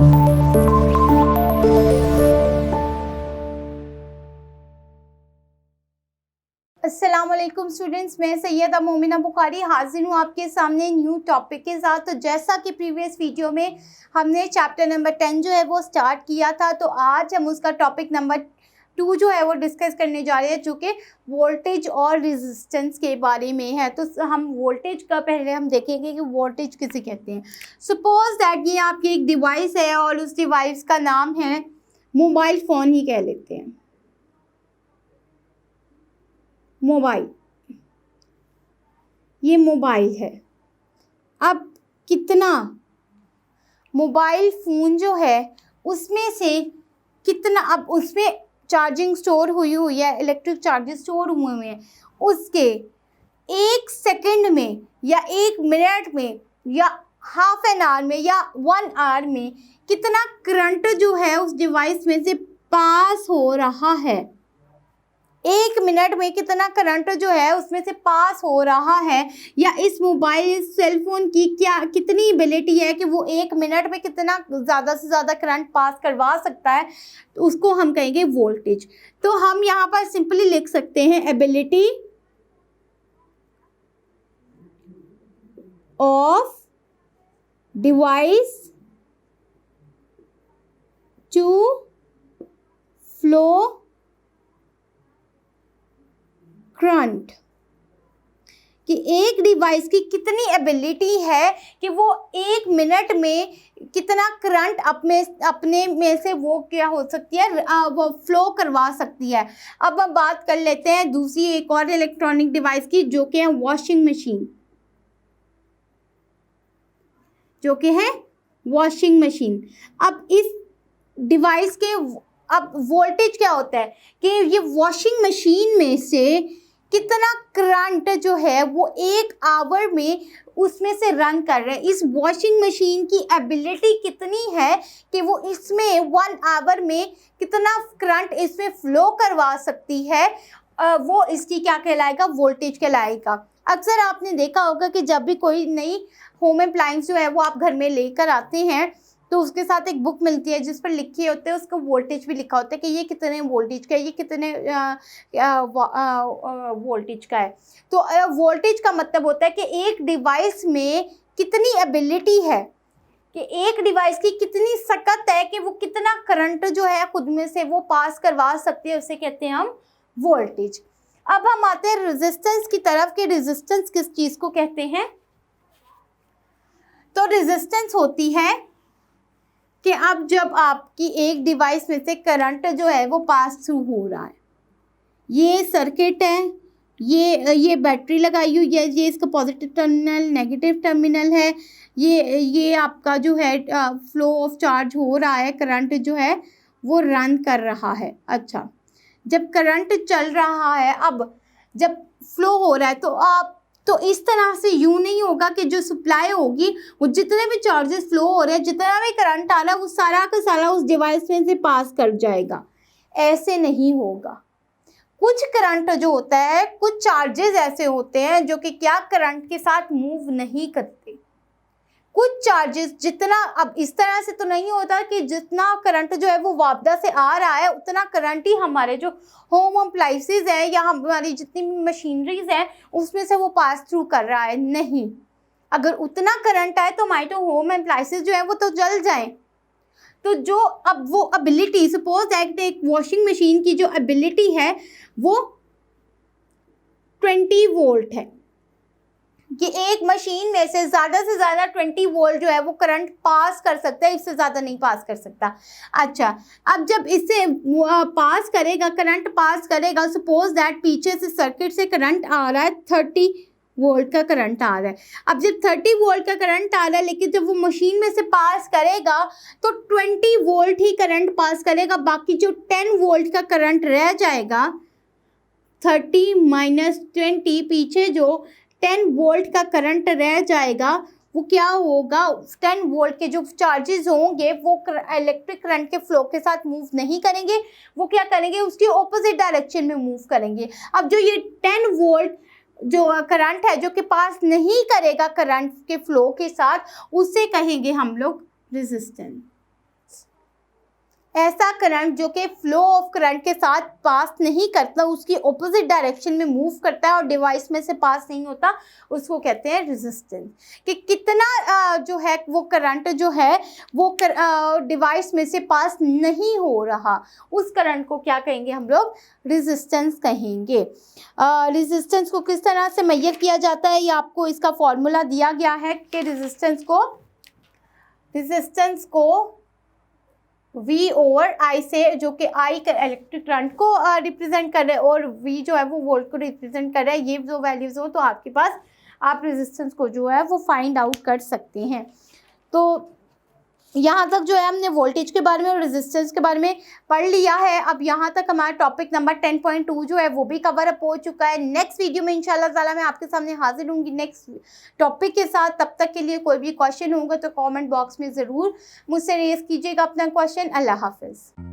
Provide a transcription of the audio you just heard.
अस्सलामुअलैकुम स्टूडेंट्स, मैं सैयदा मोमिना बुखारी हाजिर हूँ आपके सामने न्यू टॉपिक के साथ। तो जैसा कि प्रीवियस वीडियो में हमने चैप्टर नंबर 10 जो है वो स्टार्ट किया था, तो आज हम उसका टॉपिक नंबर 2 जो है वो डिस्कस करने जा रहे हैं, जो कि वोल्टेज और रेजिस्टेंस के बारे में है। तो हम वोल्टेज का पहले हम देखेंगे कि वोल्टेज किसे कहते हैं। सपोज दैट ये आपकी एक डिवाइस है और उस डिवाइस का नाम है मोबाइल फ़ोन ही कह लेते हैं, मोबाइल। ये मोबाइल है। अब कितना मोबाइल फ़ोन जो है उसमें से कितना, अब उसमें चार्जिंग स्टोर हुई है, इलेक्ट्रिक चार्जेस स्टोर हुए हैं, उसके 1 सेकंड में या 1 मिनट में या हाफ एन आवर में या 1 आवर में कितना करंट जो है उस डिवाइस में से पास हो रहा है। 1 मिनट में कितना करंट जो है उसमें से पास हो रहा है, या इस मोबाइल सेल फोन की क्या कितनी एबिलिटी है कि वो 1 मिनट में कितना ज़्यादा से ज़्यादा करंट पास करवा सकता है, तो उसको हम कहेंगे वोल्टेज। तो हम यहाँ पर सिंपली लिख सकते हैं ability of device to flow current, कि एक डिवाइस की कितनी एबिलिटी है कि वो 1 मिनट में कितना करंट अपने में से वो क्या हो सकती है, वो फ्लो करवा सकती है। अब हम बात कर लेते हैं दूसरी एक और इलेक्ट्रॉनिक डिवाइस की, जो कि है वॉशिंग मशीन, जो कि है वॉशिंग मशीन। अब इस डिवाइस के अब वोल्टेज क्या होता है कि ये वॉशिंग मशीन में से कितना करंट जो है वो 1 आवर में उसमें से रन कर रहे हैं। इस वॉशिंग मशीन की एबिलिटी कितनी है कि वो इसमें 1 आवर में कितना करंट इसमें फ्लो करवा सकती है, वो इसकी क्या कहलाएगा, वोल्टेज कहलाएगा। अक्सर आपने देखा होगा कि जब भी कोई नई होम अप्लायंस जो है वो आप घर में लेकर आते हैं, तो उसके साथ एक बुक मिलती है जिस पर लिखे होते हैं, उसका वोल्टेज भी लिखा होता है कि ये कितने वोल्टेज का है, ये कितने वोल्टेज का है। तो वोल्टेज का मतलब होता है कि एक डिवाइस में कितनी एबिलिटी है, कि एक डिवाइस की कितनी सकत है कि वो कितना करंट जो है खुद में से वो पास करवा सकती है, उसे कहते हैं हम वोल्टेज। अब हम आते हैं रेजिस्टेंस की तरफ, कि रेजिस्टेंस किस चीज़ को कहते हैं। तो रेजिस्टेंस होती है कि अब जब आपकी एक डिवाइस में से करंट जो है वो पास थ्रू हो रहा है, ये सर्किट है, ये बैटरी लगाई हुई है, ये इसका पॉजिटिव टर्मिनल नेगेटिव टर्मिनल है, ये आपका जो है फ्लो ऑफ चार्ज हो रहा है, करंट जो है वो रन कर रहा है। अच्छा, जब करंट चल रहा है, अब जब फ्लो हो रहा है, तो इस तरह से यूँ नहीं होगा कि जो सप्लाई होगी वो जितने भी चार्जेस फ्लो हो रहे हैं, जितना भी करंट आ रहा है, वो सारा का सारा उस डिवाइस में से पास कर जाएगा। ऐसे नहीं होगा। कुछ करंट जो होता है, कुछ चार्जेस ऐसे होते हैं जो कि क्या करंट के साथ मूव नहीं करते। कुछ चार्जेस जितना, अब इस तरह से तो नहीं होता कि जितना करंट जो है वो वापदा से आ रहा है उतना करंट ही हमारे जो होम अप्लाइंसेस हैं या हमारी जितनी भी मशीनरीज हैं उसमें से वो पास थ्रू कर रहा है। नहीं, अगर उतना करंट आए तो हमारे जो होम अप्लाइंसेस जो है वो तो जल जाएं। तो जो अब वो एबिलिटी, सपोज दैट एक वॉशिंग मशीन की जो एबिलिटी है वो 20 वोल्ट है, कि एक मशीन में से ज़्यादा 20 वोल्ट जो है वो करंट पास कर सकता है, इससे ज़्यादा नहीं पास कर सकता। अच्छा, अब जब इससे पास करेगा, करंट पास करेगा, सपोज दैट पीछे से सर्किट से करंट आ रहा है, 30 वोल्ट का करंट आ रहा है। अब जब 30 वोल्ट का करंट आ रहा है, लेकिन जब वो मशीन में से पास करेगा तो 20 वोल्ट ही करंट पास करेगा, बाकी जो 10 वोल्ट का करंट रह जाएगा, 30 माइनस 20, पीछे जो 10 वोल्ट का करंट रह जाएगा, वो क्या होगा, 10 वोल्ट के जो चार्जेस होंगे वो इलेक्ट्रिक करंट के फ्लो के साथ मूव नहीं करेंगे, वो क्या करेंगे, उसकी ऑपोजिट डायरेक्शन में मूव करेंगे। अब जो ये 10 वोल्ट जो करंट है जो कि पास नहीं करेगा करंट के फ्लो के साथ, उसे कहेंगे हम लोग रेजिस्टेंस। ऐसा करंट जो कि फ्लो ऑफ करंट के साथ पास नहीं करता, उसकी ऑपोजिट डायरेक्शन में मूव करता है और डिवाइस में से पास नहीं होता, उसको कहते हैं रेजिस्टेंस। कि कितना जो है वो करंट जो है वो डिवाइस में से पास नहीं हो रहा, उस करंट को क्या कहेंगे हम लोग, रेजिस्टेंस कहेंगे। रेजिस्टेंस को किस तरह से मेजर किया जाता है, ये आपको इसका फॉर्मूला दिया गया है कि रेजिस्टेंस को V ओवर I से, जो कि I इलेक्ट्रिक करंट को रिप्रेजेंट कर रहे हैं और V जो है वो वोल्ट को रिप्रेजेंट कर रहा है, ये जो वैल्यूज हो तो आपके पास आप रेजिस्टेंस को जो है वो फाइंड आउट कर सकते हैं। तो यहाँ तक जो है हमने वोल्टेज के बारे में और रेजिस्टेंस के बारे में पढ़ लिया है। अब यहाँ तक हमारा टॉपिक नंबर 10.2 जो है वो भी कवर अप हो चुका है। नेक्स्ट वीडियो में इंशाल्लाह ताला मैं आपके सामने हाजिर होंगी नेक्स्ट टॉपिक के साथ। तब तक के लिए कोई भी क्वेश्चन होगा तो कमेंट बॉक्स में ज़रूर मुझसे रेज कीजिएगा अपना क्वेश्चन। अल्लाह हाफिज़।